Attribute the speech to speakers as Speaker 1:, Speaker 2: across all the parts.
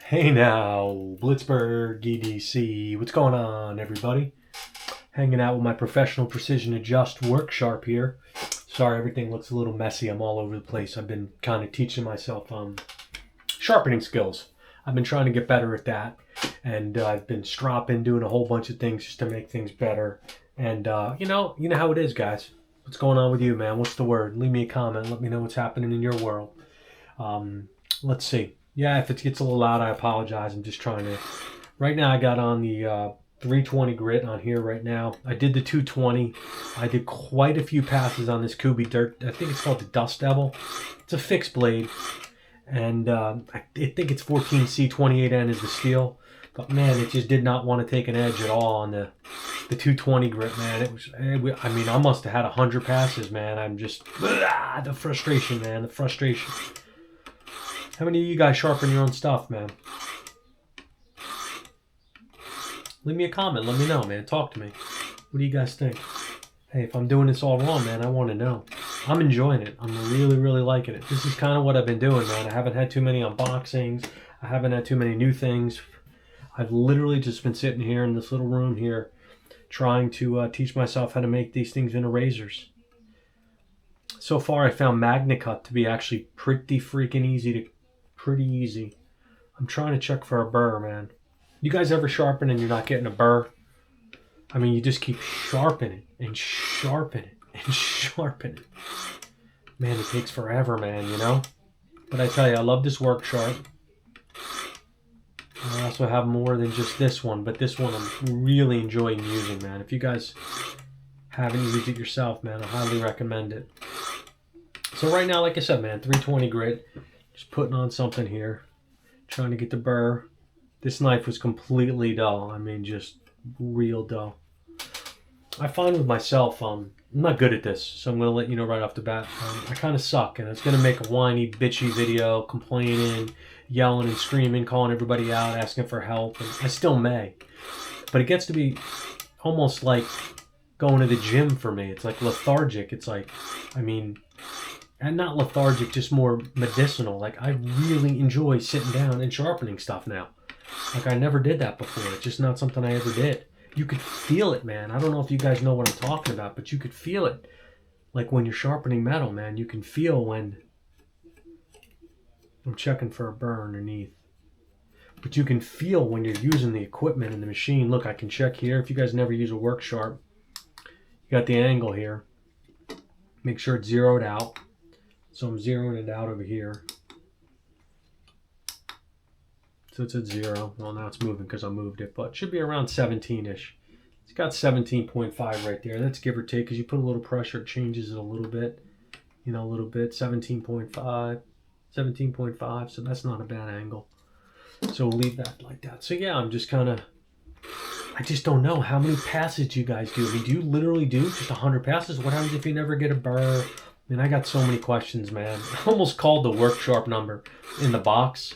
Speaker 1: Hey now, Blitzburg EDC. What's going on, everybody? Hanging out with my professional precision adjust work sharp here. Sorry, everything looks a little messy. I'm all over the place. I've been kind of teaching myself sharpening skills. I've been trying to get better at that, and I've been stropping, doing a whole bunch of things just to make things better. And you know how it is, guys. What's going on with you, man? What's the word? Leave me a comment. Let me know what's happening in your world. Let's see. Yeah, if it gets a little loud, I apologize. I'm just trying to. Right now, I got on the 320 grit on here right now. I did the 220. I did quite a few passes on this Kubey Dirt. I think it's called the Dust Devil. It's a fixed blade, and I think it's 14C 28N is the steel. But man, it just did not want to take an edge at all on the 220 grit, man. I mean, I must have had 100 passes, man. I'm just the frustration, man. The frustration. How many of you guys sharpen your own stuff, man? Leave me a comment. Let me know, man. Talk to me. What do you guys think? Hey, if I'm doing this all wrong, man, I want to know. I'm enjoying it. I'm really, really liking it. This is kind of what I've been doing, man. I haven't had too many unboxings. I haven't had too many new things. I've literally just been sitting here in this little room here trying to teach myself how to make these things into razors. So far, I found MagnaCut to be actually pretty freaking easy. Pretty easy. I'm trying to check for a burr, man. You guys ever sharpen and you're not getting a burr? I mean, you just keep sharpening and sharpening and sharpening. Man, it takes forever, man, you know? But I tell you, I love this work sharp. I also have more than just this one, but this one I'm really enjoying using, man. If you guys haven't used it yourself, man, I highly recommend it. So right now, like I said, man, 320 grit. Just putting on something here. Trying to get the burr. This knife was completely dull. I mean, just real dull. I find with myself, I'm not good at this, so I'm going to let you know right off the bat. I kind of suck, and it's going to make a whiny, bitchy video, complaining, yelling and screaming, calling everybody out, asking for help, and I still may. But it gets to be almost like going to the gym for me. It's like lethargic. It's like, I mean, and not lethargic, just more medicinal. Like, I really enjoy sitting down and sharpening stuff now. Like, I never did that before. It's just not something I ever did. You could feel it, man. I don't know if you guys know what I'm talking about, but you could feel it. Like when you're sharpening metal, man, you can feel when... I'm checking for a burr underneath. But you can feel when you're using the equipment in the machine. Look, I can check here. If you guys never use a work sharp, you got the angle here. Make sure it's zeroed out. So I'm zeroing it out over here. So it's at 0. Well, now it's moving because I moved it, but it should be around 17-ish. It's got 17.5 right there. That's give or take, because you put a little pressure, it changes it a little bit. You know, a little bit. 17.5. 17.5, so that's not a bad angle. So we'll leave that like that. So yeah, I'm just kind of... I just don't know how many passes you guys do. I mean, do you literally do just 100 passes? What happens if you never get a burr? I mean, I got so many questions, man. I almost called the work sharp number in the box.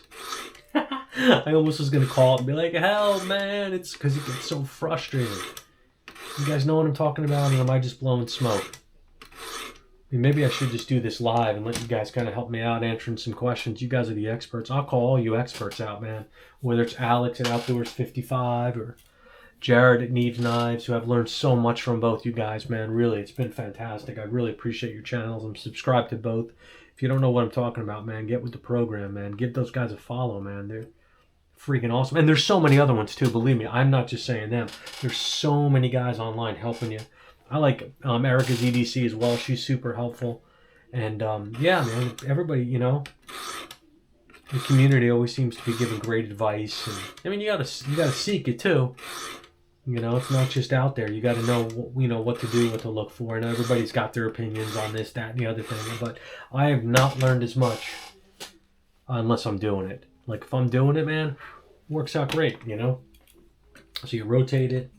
Speaker 1: I almost was going to call it and be like, hell, man, it's because it gets so frustrating. You guys know what I'm talking about, or am I just blowing smoke? I mean, maybe I should just do this live and let you guys kind of help me out answering some questions. You guys are the experts. I'll call all you experts out, man. Whether it's Alex at Outdoors 55 or Jared at Needs Knives, who I've learned so much from both you guys, man. Really, it's been fantastic. I really appreciate your channels. I'm subscribed to both. If you don't know what I'm talking about, man, get with the program, man. Give those guys a follow, man. They're freaking awesome. And there's so many other ones, too. Believe me, I'm not just saying them. There's so many guys online helping you. I like Erica's EDC as well. She's super helpful. And, yeah, man, everybody, you know, the community always seems to be giving great advice. And I mean, you gotta seek it, too. You know, it's not just out there. You got to know, what to do, what to look for. And everybody's got their opinions on this, that, and the other thing. But I have not learned as much unless I'm doing it. Like, if I'm doing it, man, works out great, you know? So you rotate it,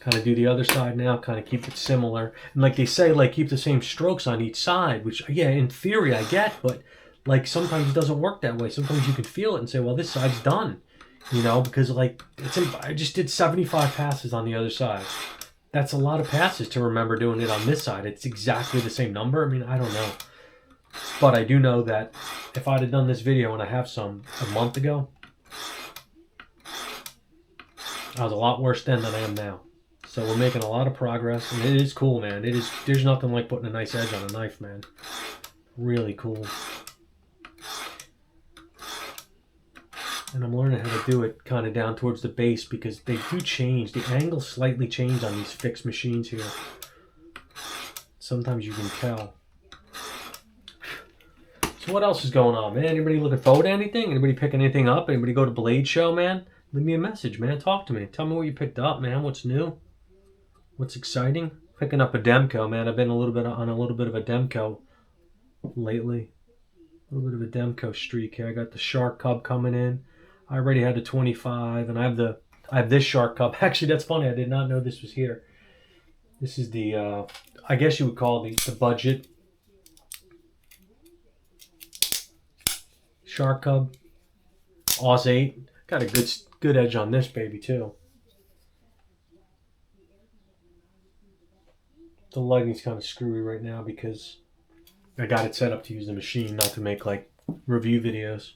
Speaker 1: kind of do the other side now, kind of keep it similar. And like they say, like, keep the same strokes on each side, which, yeah, in theory I get, but, like, sometimes it doesn't work that way. Sometimes you can feel it and say, well, this side's done. You know, because like I just did 75 passes on the other side. That's a lot of passes to remember doing it on this side. It's exactly the same number. I mean, I don't know. But I do know that if I'd have done this video, and I have some, a month ago, I was a lot worse then than I am now. So we're making a lot of progress, and it is cool, man. It is. There's nothing like putting a nice edge on a knife, man. Really cool. And I'm learning how to do it kind of down towards the base because they do change. The angles slightly change on these fixed machines here. Sometimes you can tell. So what else is going on, man? Anybody looking forward to anything? Anybody picking anything up? Anybody go to Blade Show, man? Leave me a message, man. Talk to me. Tell me what you picked up, man. What's new? What's exciting? Picking up a Demco, man. I've been on a little bit of a Demco lately. A little bit of a Demco streak here. I got the Shark Cub coming in. I already had the 25, and I have this Shark Cub. Actually, that's funny. I did not know this was here. This is the, I guess you would call it the budget Shark Cub. Aus 8. Got a good edge on this baby, too. The lighting's kind of screwy right now because I got it set up to use the machine, not to make, like, review videos.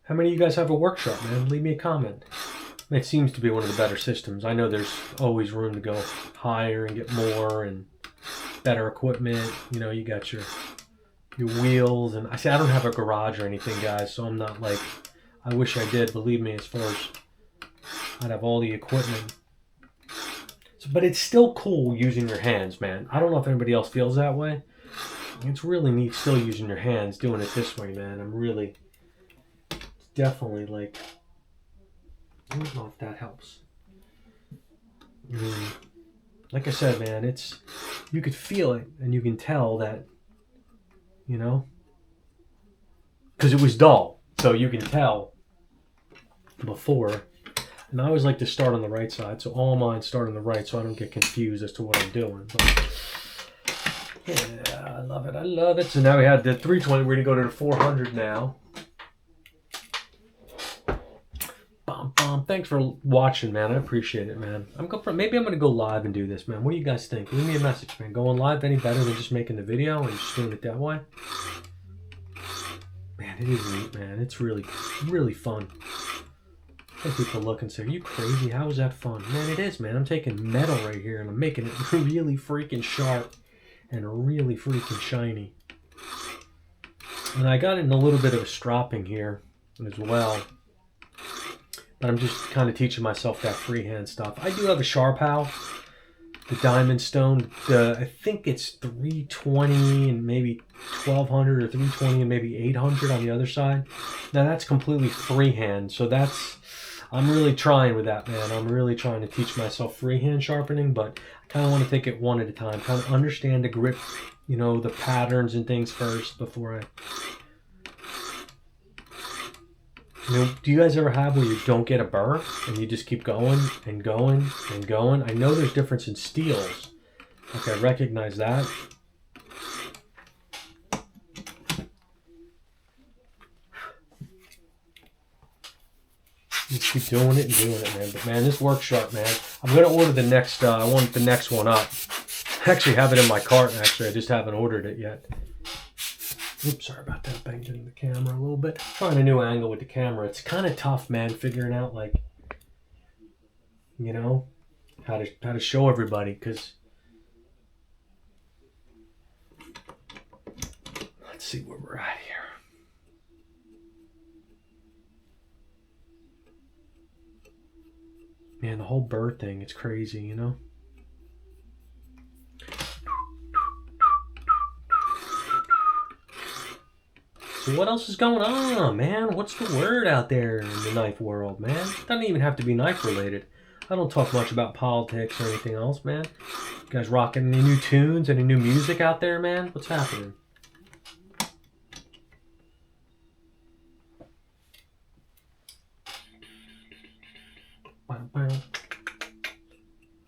Speaker 1: How many of you guys have a workshop, man? Leave me a comment. It seems to be one of the better systems. I know there's always room to go higher and get more and better equipment. You know, you got your wheels. And I say I don't have a garage or anything, guys, so I'm not like, I wish I did, believe me, as far as I'd have all the equipment. So, but it's still cool using your hands, man. I don't know if anybody else feels that way. It's really neat still using your hands, doing it this way, man. I'm really... definitely like, I don't know if that helps. Like I said, man, you could feel it and you can tell that, you know, because it was dull, so you can tell before. And I always like to start on the right side, so all mine start on the right so I don't get confused as to what I'm doing. But yeah, I love it. I love it. So now we had the 320. We're gonna go to the 400 now. Thanks for watching, man. I appreciate it, man. Maybe I'm gonna go live and do this, man. What do you guys think? Leave me a message, man. Going live any better than just making the video and just doing it that way? Man, it is neat, man. It's really, really fun. I think people look and say, "Are you crazy? How is that fun?" Man, it is, man. I'm taking metal right here and I'm making it really freaking sharp and really freaking shiny. And I got in a little bit of a stropping here as well. But I'm just kind of teaching myself that freehand stuff. I do have a Sharpow, the Diamond Stone. I think it's 320 and maybe 1200 or 320 and maybe 800 on the other side. Now that's completely freehand. So I'm really trying with that, man. I'm really trying to teach myself freehand sharpening, but I kind of want to take it one at a time. Kind of understand the grip, you know, the patterns and things first before I... You know, do you guys ever have where you don't get a burr and you just keep going and going and going? I know there's difference in steels. Okay, I recognize that. Just keep doing it and doing it, man. But man, this workshop, man. I'm gonna order the next. I want the next one up. I actually have it in my cart. Actually, I just haven't ordered it yet. Oops, sorry about that. Banged into the camera a little bit. Trying a new angle with the camera. It's kind of tough, man, figuring out, like, you know, how to show everybody, because let's see where we're at here. Man, the whole bird thing, it's crazy, you know? So what else is going on, man? What's the word out there in the knife world, man? It doesn't even have to be knife related. I don't talk much about politics or anything else, man. You guys rocking any new tunes, any new music out there, man? What's happening? All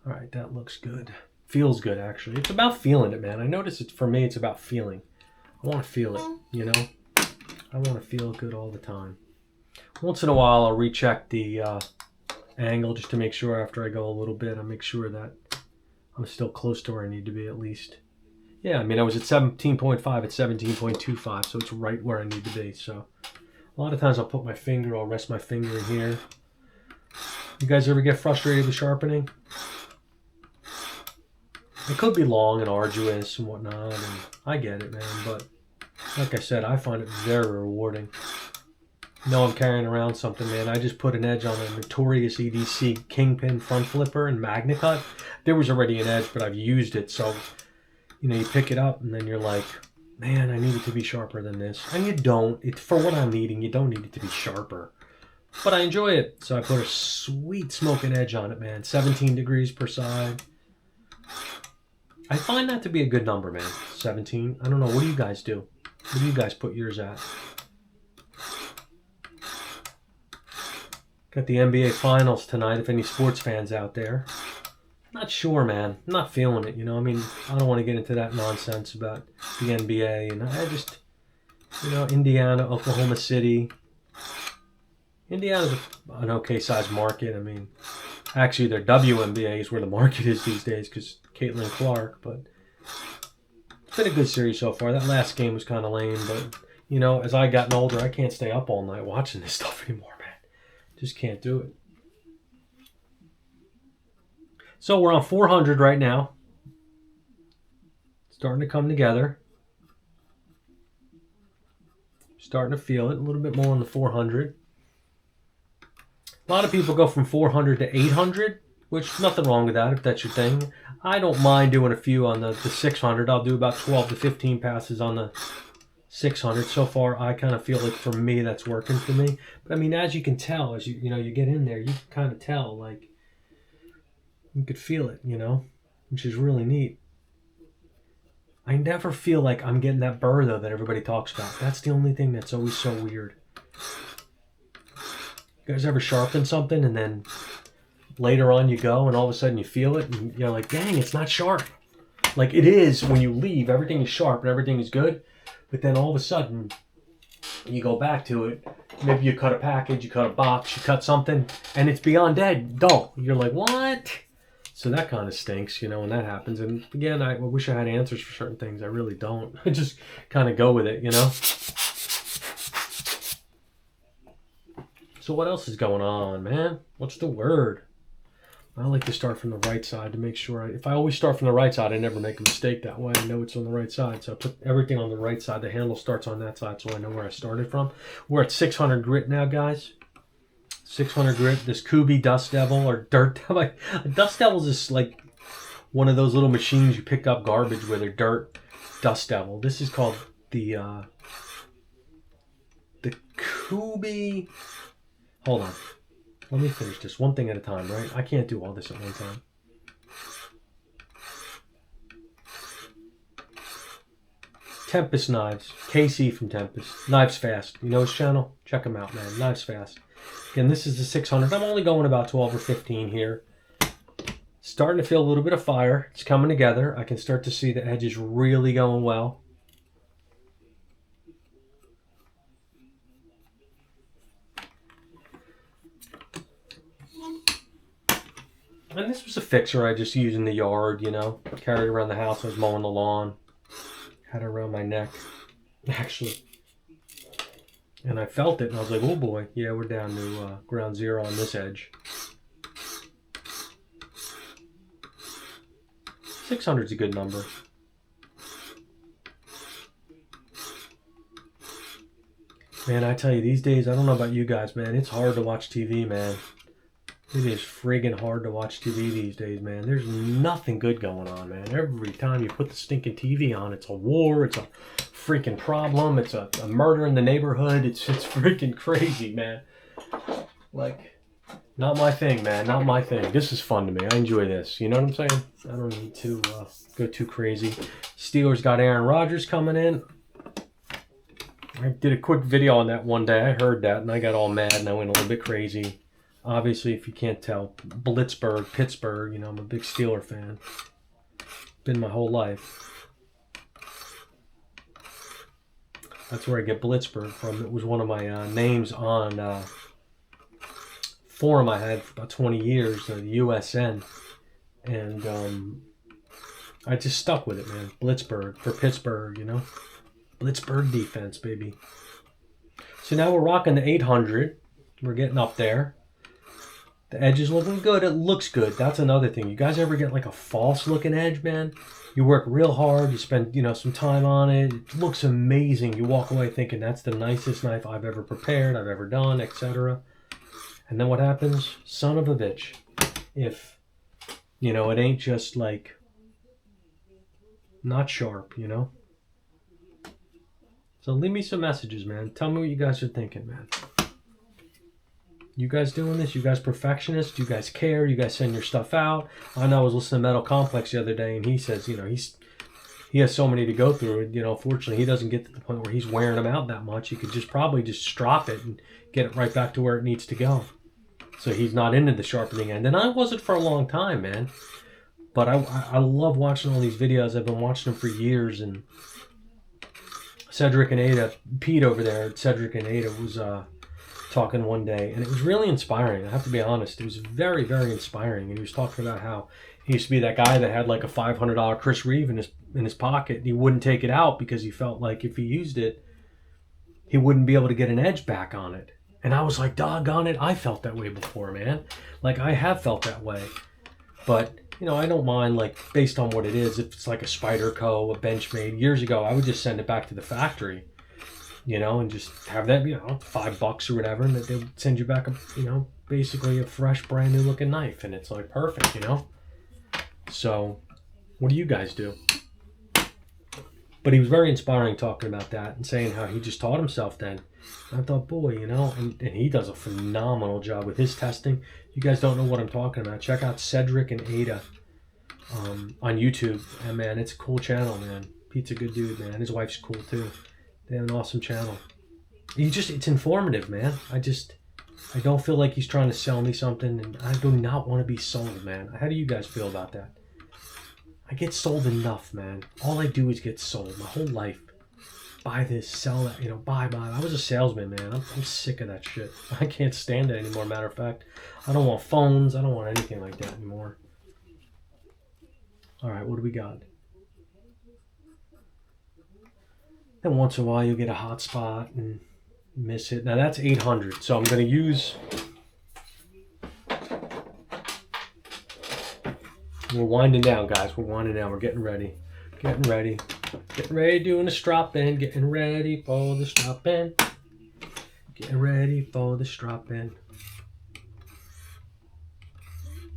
Speaker 1: right, that looks good. Feels good, actually. It's about feeling it, man. I notice it's, for me, it's about feeling. I want to feel it, you know? I want to feel good all the time. Once in a while, I'll recheck the angle just to make sure after I go a little bit, I make sure that I'm still close to where I need to be at least. Yeah, I mean, I was at 17.5 at 17.25, so it's right where I need to be. So A lot of times I'll put my finger, I'll rest my finger in here. You guys ever get frustrated with sharpening? It could be long and arduous and whatnot, and I get it, man, but like I said, I find it very rewarding. No, I'm carrying around something, man. I just put an edge on a notorious EDC Kingpin front flipper and Magna Cut. There was already an edge, but I've used it, so, you know, you pick it up and then you're like, man, I need it to be sharper than this. And you don't. For what I'm needing, you don't need it to be sharper. But I enjoy it, so I put a sweet smoking edge on it, man. 17 degrees per side. I find that to be a good number, man. 17. I don't know. What do you guys do? What do you guys put yours at? Got the NBA Finals tonight, if any sports fans out there. Not sure, man. I'm not feeling it, you know. I mean, I don't want to get into that nonsense about the NBA. And I just, you know, Indiana, Oklahoma City. Indiana's an okay-sized market. I mean, actually, their WNBA is where the market is these days because Caitlin Clark. But it's been a good series so far. That last game was kind of lame. But, you know, as I gotten older, I can't stay up all night watching this stuff anymore, man. Just can't do it. So we're on 400 right now. Starting to come together. Starting to feel it a little bit more on the 400. A lot of people go from 400 to 800, which nothing wrong with that if that's your thing. I don't mind doing a few on the 600. I'll do about 12 to 15 passes on the 600. So far, I kind of feel like for me that's working for me. But I mean, as you can tell, as you know, you get in there, you can kind of tell, like, you could feel it, you know, which is really neat. I never feel like I'm getting that burr, though, that everybody talks about. That's the only thing that's always so weird. You guys ever sharpen something and then later on you go and all of a sudden you feel it and you're like, dang, it's not sharp. Like it is when you leave, everything is sharp and everything is good. But then all of a sudden you go back to it. Maybe you cut a package, you cut a box, you cut something, and it's beyond dead, dull. You're like, what? So that kind of stinks, you know, when that happens. And again, I wish I had answers for certain things. I really don't. I just kind of go with it, you know. So what else is going on, man? What's the word? I like to start from the right side to make sure. If I always start from the right side, I never make a mistake that way. I know it's on the right side. So I put everything on the right side. The handle starts on that side so I know where I started from. We're at 600 grit now, guys. 600 grit. This Kubey Dust Devil or Dirt Devil. Dust Devil's is like one of those little machines you pick up garbage with, or dirt. Dust Devil. This is called the Kubey. Hold on. Let me finish this one thing at a time, right? I can't do all this at one time. Tempest Knives. KC from Tempest. Knives Fast. You know his channel? Check him out, man. Knives Fast. Again, this is the 600. I'm only going about 12 or 15 here. Starting to feel a little bit of fire. It's coming together. I can start to see the edges really going well. And this was a fixer I just used in the yard, you know. Carried around the house. I was mowing the lawn. Had it around my neck, actually. And I felt it, and I was like, oh boy. Yeah, we're down to ground zero on this edge. 600 is a good number. Man, I tell you, these days, I don't know about you guys, man. It's hard to watch TV, man. It is friggin' hard to watch TV these days, man. There's nothing good going on, man. Every time you put the stinking TV on, it's a war. It's a freaking problem. It's a murder in the neighborhood. It's freaking crazy, man. Like, not my thing, man. Not my thing. This is fun to me. I enjoy this. You know what I'm saying? I don't need to go too crazy. Steelers got Aaron Rodgers coming in. I did a quick video on that one day. I heard that, and I got all mad, and I went a little bit crazy. Obviously, if you can't tell, Blitzburg, Pittsburgh, you know, I'm a big Steeler fan. Been my whole life. That's where I get Blitzburg from. It was one of my names on forum I had for about 20 years, USN. And I just stuck with it, man. Blitzburg for Pittsburgh, you know. Blitzburg defense, baby. So now we're rocking the 800. We're getting up there. The edge is looking good. It looks good. That's another thing. You guys ever get like a false looking edge, man? You work real hard. You spend, some time on it. It looks amazing. You walk away thinking that's the nicest knife I've ever prepared, I've ever done, etc. And then what happens? Son of a bitch. If, it ain't just like not sharp, So leave me some messages, man. Tell me what you guys are thinking, man. You guys doing this? You guys perfectionists? You guys care? You guys send your stuff out? I know I was listening to Metal Complex the other day, and he says, he has so many to go through. Fortunately, he doesn't get to the point where he's wearing them out that much. He could probably just strop it and get it right back to where it needs to go. So he's not into the sharpening end. And I wasn't for a long time, man. But I love watching all these videos. I've been watching them for years. And Cedric and Ada, Pete over there at Cedric and Ada was talking one day, and it was really inspiring. I have to be honest. It was very, very inspiring. And he was talking about how he used to be that guy that had like a $500 Chris Reeve in his pocket. And he wouldn't take it out because he felt like if he used it, he wouldn't be able to get an edge back on it. And I was like, doggone it, I felt that way before, man. Like, I have felt that way. But, I don't mind, like, based on what it is. If it's like a Spyderco, a Benchmade. Years ago, I would just send it back to the factory, and just have that, $5 or whatever. And they would send you back, basically a fresh, brand new looking knife. And it's like perfect, So, what do you guys do? But he was very inspiring talking about that and saying how he just taught himself then. And I thought, boy, and he does a phenomenal job with his testing. You guys don't know what I'm talking about. Check out Cedric and Ada on YouTube. And, man, it's a cool channel, man. Pete's a good dude, man. His wife's cool, too. They have an awesome channel. It's informative, man. I don't feel like he's trying to sell me something, and I do not want to be sold, man. How do you guys feel about that? I get sold enough, man. All I do is get sold my whole life. Buy this, sell that, buy. I was a salesman, man. I'm sick of that shit. I can't stand it anymore, matter of fact. I don't want phones. I don't want anything like that anymore. All right, what do we got? Then once in a while you'll get a hot spot and miss it. Now that's 800, so I'm going to use... We're winding down, guys. We're winding down. We're getting ready. Getting ready. Getting ready doing the strop in. Getting ready for the strop in. Getting ready for the strop in.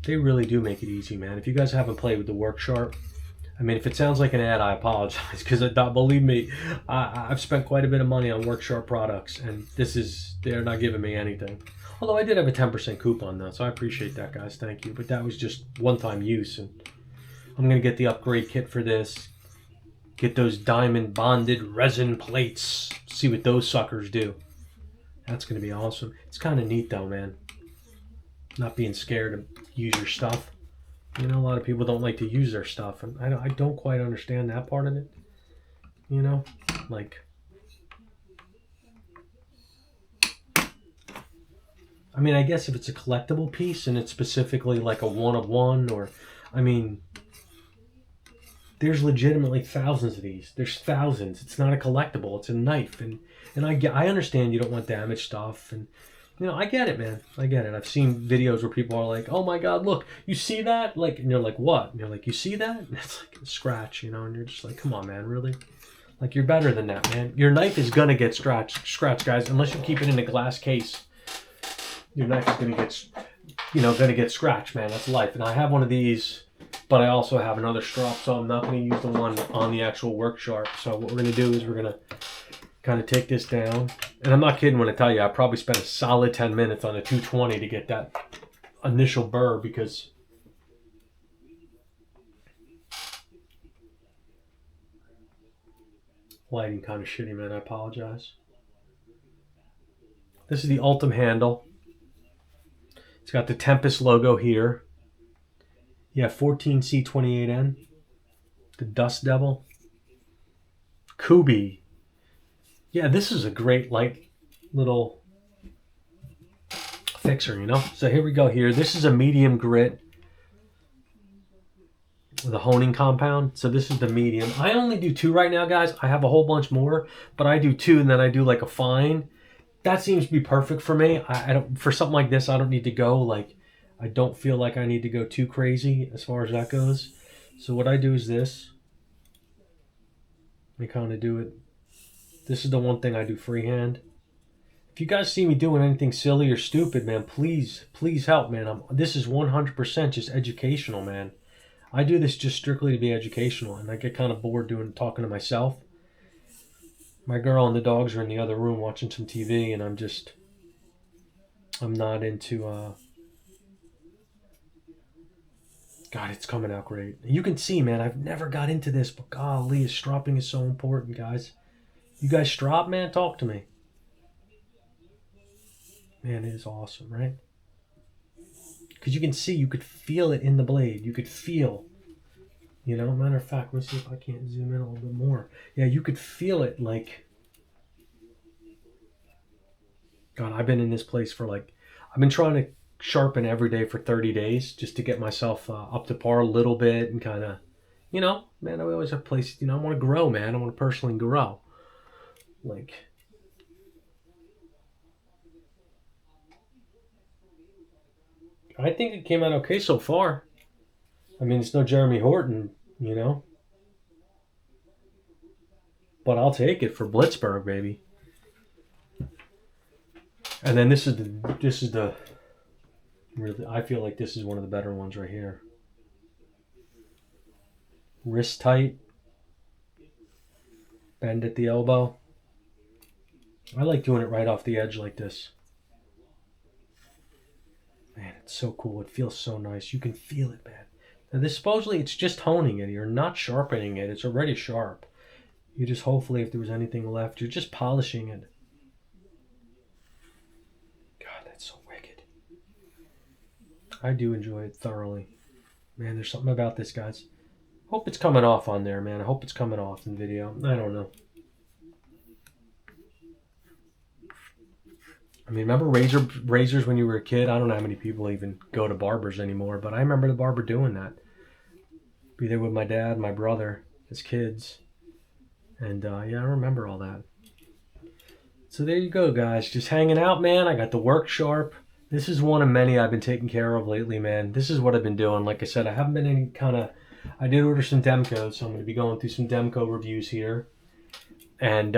Speaker 1: They really do make it easy, man. If you guys haven't played with the Work Sharp, I mean, if it sounds like an ad, I apologize. Because believe me, I've spent quite a bit of money on Work Sharp products. And they're not giving me anything. Although I did have a 10% coupon though, so I appreciate that, guys. Thank you. But that was just one-time use, and I'm gonna get the upgrade kit for this. Get those diamond bonded resin plates. See what those suckers do. That's gonna be awesome. It's kind of neat though, man. Not being scared to use your stuff. A lot of people don't like to use their stuff, and I don't quite understand that part of it. Like. I mean, I guess if it's a collectible piece and it's specifically like a one-of-one there's legitimately thousands of these. There's thousands. It's not a collectible. It's a knife. And I understand you don't want damaged stuff. And, I get it, man. I get it. I've seen videos where people are like, oh, my God, look, you see that? Like, and you're like, what? And you're like, you see that? And it's like a scratch, and you're just like, come on, man, really? Like, you're better than that, man. Your knife is going to get scratched, guys, unless you keep it in a glass case. Your knife is going to get scratched, man. That's life. And I have one of these, but I also have another strop, so I'm not going to use the one on the actual Work Sharp. So what we're going to do is we're going to kind of take this down. And I'm not kidding when I tell you, I probably spent a solid 10 minutes on a 220 to get that initial burr, because lighting kind of shitty, man. I apologize. This is the Ultim handle. It's got the Tempest logo here. Yeah, 14C28N. The Dust Devil. Kubey. Yeah, this is a great light little fixer, So here we go here. This is a medium grit with a honing compound. So this is the medium. I only do 2 right now, guys. I have a whole bunch more, but I do 2, and then I do like a fine. that seems to be perfect for me. I don't, for something like this, I don't need to go like, I don't feel like I need to go too crazy as far as that goes. So what I do is this. I kind of do it. This is the one thing I do freehand. If you guys see me doing anything silly or stupid, man, please help, man. This is 100% just educational, man. I do this just strictly to be educational, and I get kind of bored talking to myself. My girl and the dogs are in the other room watching some TV, and I'm not into, God, it's coming out great. You can see, man, I've never got into this, but golly, stropping is so important, guys. You guys strop, man? Talk to me. Man, it is awesome, right? Because you can see, you could feel it in the blade. You could feel, you know, matter of fact, let me see if I can't zoom in a little bit more. Yeah, you could feel it like, God, I've been in this place for like, I've been trying to sharpen every day for 30 days just to get myself up to par a little bit and kind of, you know, man, I always have places, you know, I want to grow, man. I want to personally grow. Like, I think it came out okay so far. I mean, it's no Jeremy Horton, you know. But I'll take it for Blitzburg, baby. And then this is the really, I feel like this is one of the better ones right here. Wrist tight. Bend at the elbow. I like doing it right off the edge like this. Man, it's so cool. It feels so nice. You can feel it, man. Now this, supposedly, it's just honing it. You're not sharpening it. It's already sharp. You just, hopefully, if there was anything left, you're just polishing it. God, that's so wicked. I do enjoy it thoroughly. Man, there's something about this, guys. Hope it's coming off on there, man. I hope it's coming off in video. I don't know. I mean, remember razors when you were a kid? I don't know how many people even go to barbers anymore, but I remember the barber doing that. Be there with my dad, my brother, as kids. And yeah, I remember all that. So there you go, guys. Just hanging out, man. I got the work sharp. This is one of many I've been taking care of lately, man. This is what I've been doing. Like I said, I haven't been any kind of... I did order some Demcos, so I'm going to be going through some Demco reviews here. And,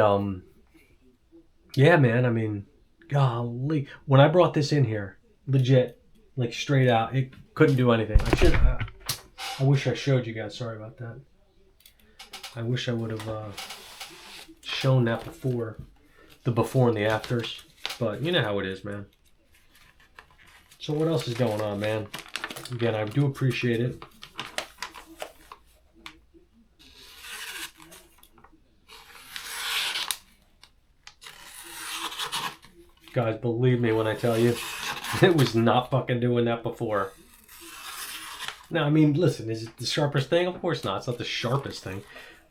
Speaker 1: yeah, man, I mean... Golly, when I brought this in here, legit, like straight out, it couldn't do anything. I wish I showed you guys. Sorry about that. I wish I would have shown that before, the before and the afters. But you know how it is, man. So what else is going on, man? Again, I do appreciate it. Guys, believe me when I tell you, it was not fucking doing that before. Now, I mean, listen, is it the sharpest thing? Of course not. It's not the sharpest thing.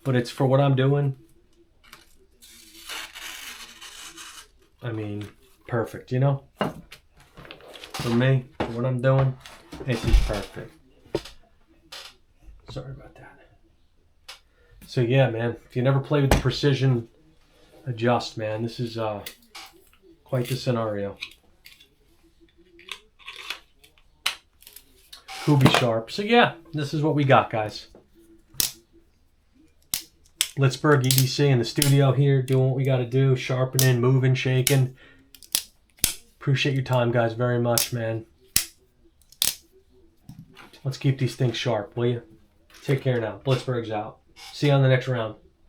Speaker 1: But it's for what I'm doing. I mean, perfect, you know? For me, for what I'm doing, this is perfect. Sorry about that. So yeah, man, if you never play with the precision adjust, man, this is... quite the scenario. Kubey sharp. So yeah, this is what we got, guys. Blitzburg EDC in the studio here, doing what we got to do, sharpening, moving, shaking. Appreciate your time, guys, very much, man. Let's keep these things sharp, will you? Take care now. Blitzburg's out. See you on the next round.